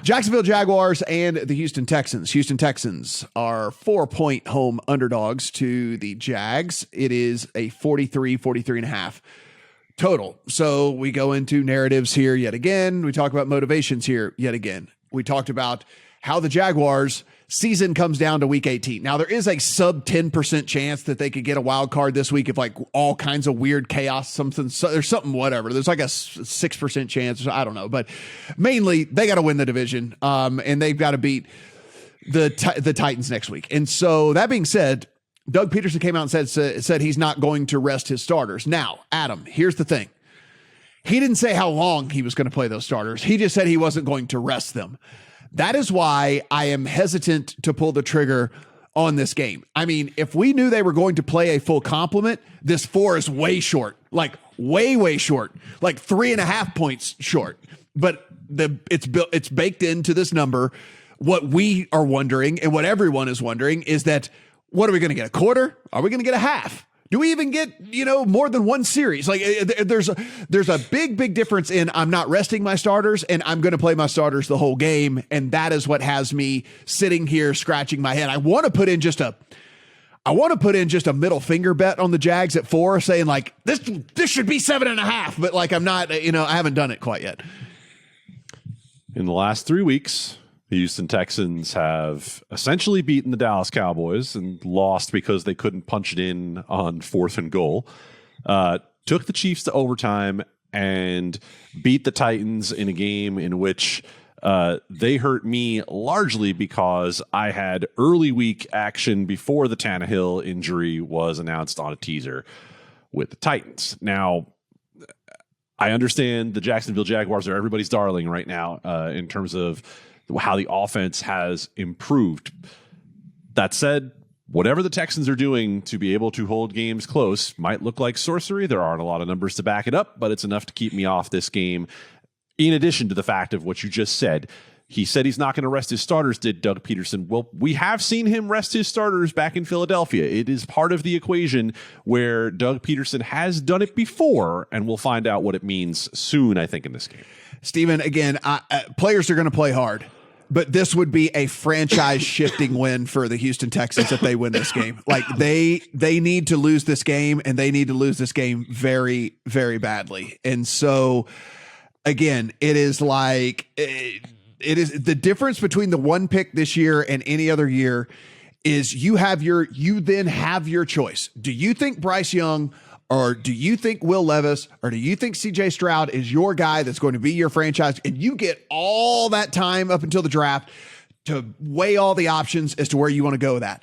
Jacksonville Jaguars and the Houston Texans. Houston Texans are 4-point home underdogs to the Jags. It is a 43 and a half total. So we go into narratives here yet again. We talk about motivations here yet again. We talked about how the Jaguars season comes down to week 18. Now there is a sub 10% chance that they could get a wild card this week if like all kinds of weird chaos, there's something, whatever. There's like a 6% chance. I don't know, but mainly they got to win the division. And they've got to beat the Titans next week. And so that being said, Doug Peterson came out and said he's not going to rest his starters. Now, Adam, here's the thing. He didn't say how long he was going to play those starters. He just said he wasn't going to rest them. That is why I am hesitant to pull the trigger on this game. I mean, if we knew they were going to play a full complement, this 4 is way short, like way short, like 3.5 points short. But it's baked into this number. What we are wondering and what everyone is wondering is that, what are we going to get? A quarter? Are we going to get a half? Do we even get, more than one series? Like there's a big difference in I'm not resting my starters and I'm going to play my starters the whole game. And that is what has me sitting here scratching my head. I want to put in just a middle finger bet on the Jags at 4, saying like this should be 7.5, but like I'm not, I haven't done it quite yet. In the last 3 weeks, the Houston Texans have essentially beaten the Dallas Cowboys and lost because they couldn't punch it in on 4th and goal. Took the Chiefs to overtime and beat the Titans in a game in which they hurt me largely because I had early week action before the Tannehill injury was announced on a teaser with the Titans. Now, I understand the Jacksonville Jaguars are everybody's darling right now in terms of how the offense has improved. That said, whatever the Texans are doing to be able to hold games close might look like sorcery. There aren't a lot of numbers to back it up, but it's enough to keep me off this game. In addition to the fact of what you just said, he said he's not going to rest his starters, did Doug Peterson. Well, we have seen him rest his starters back in Philadelphia. It is part of the equation where Doug Peterson has done it before, and we'll find out what it means soon, I think, in this game. Steven, again, players are going to play hard. But this would be a franchise shifting win for the Houston Texans if they win this game. Like they need to lose this game, and they need to lose this game very, very badly. And so again, it is like, it is the difference between the one pick this year and any other year is you then have your choice. Do you think Bryce Young, or do you think Will Levis, or do you think CJ Stroud is your guy that's going to be your franchise? And you get all that time up until the draft to weigh all the options as to where you want to go with that.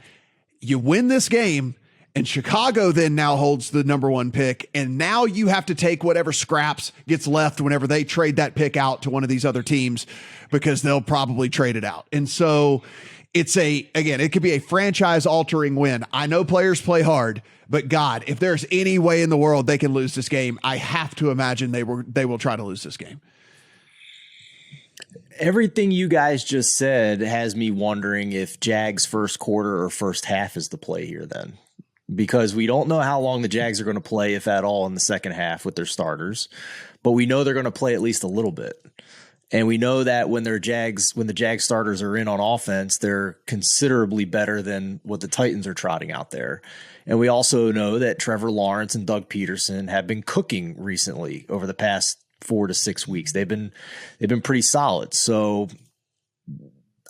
You win this game, and Chicago then now holds the number 1 pick. And now you have to take whatever scraps gets left whenever they trade that pick out to one of these other teams, because they'll probably trade it out. And so it could be a franchise altering win. I know players play hard, but God, if there's any way in the world they can lose this game, I have to imagine they will try to lose this game. Everything you guys just said has me wondering if Jags first quarter or first half is the play here then, because we don't know how long the Jags are going to play, if at all, in the second half with their starters, but we know they're going to play at least a little bit. And we know that when the Jags starters are in on offense, they're considerably better than what the Titans are trotting out there. And we also know that Trevor Lawrence and Doug Peterson have been cooking recently over the past 4 to 6 weeks. They've been pretty solid. So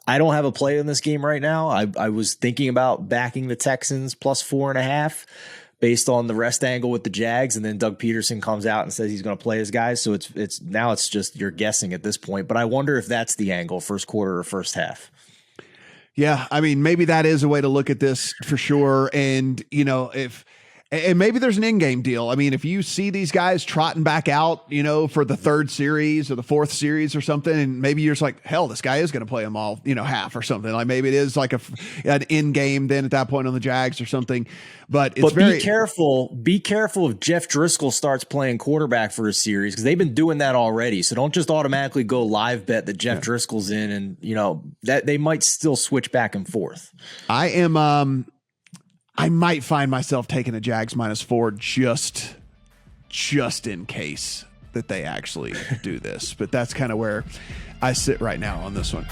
I don't have a play in this game right now. I was thinking about backing the Texans plus 4.5 based on the rest angle with the Jags, and then Doug Peterson comes out and says he's going to play his guys. So it's just you're guessing at this point. But I wonder if that's the angle, first quarter or first half. Yeah, I mean, maybe that is a way to look at this for sure. And, and maybe there's an in-game deal. I mean, if you see these guys trotting back out, for the 3rd series or the 4th series or something, and maybe you're just like, hell, this guy is going to play them all, half or something. Like maybe it is like an in-game then at that point on the Jags or something. But be careful if Jeff Driscoll starts playing quarterback for a series, because they've been doing that already. So don't just automatically go live bet that Jeff Driscoll's in, and that they might still switch back and forth. I might find myself taking a Jags -4 just in case. that they actually do this. But that's kind of where I sit right now on this one.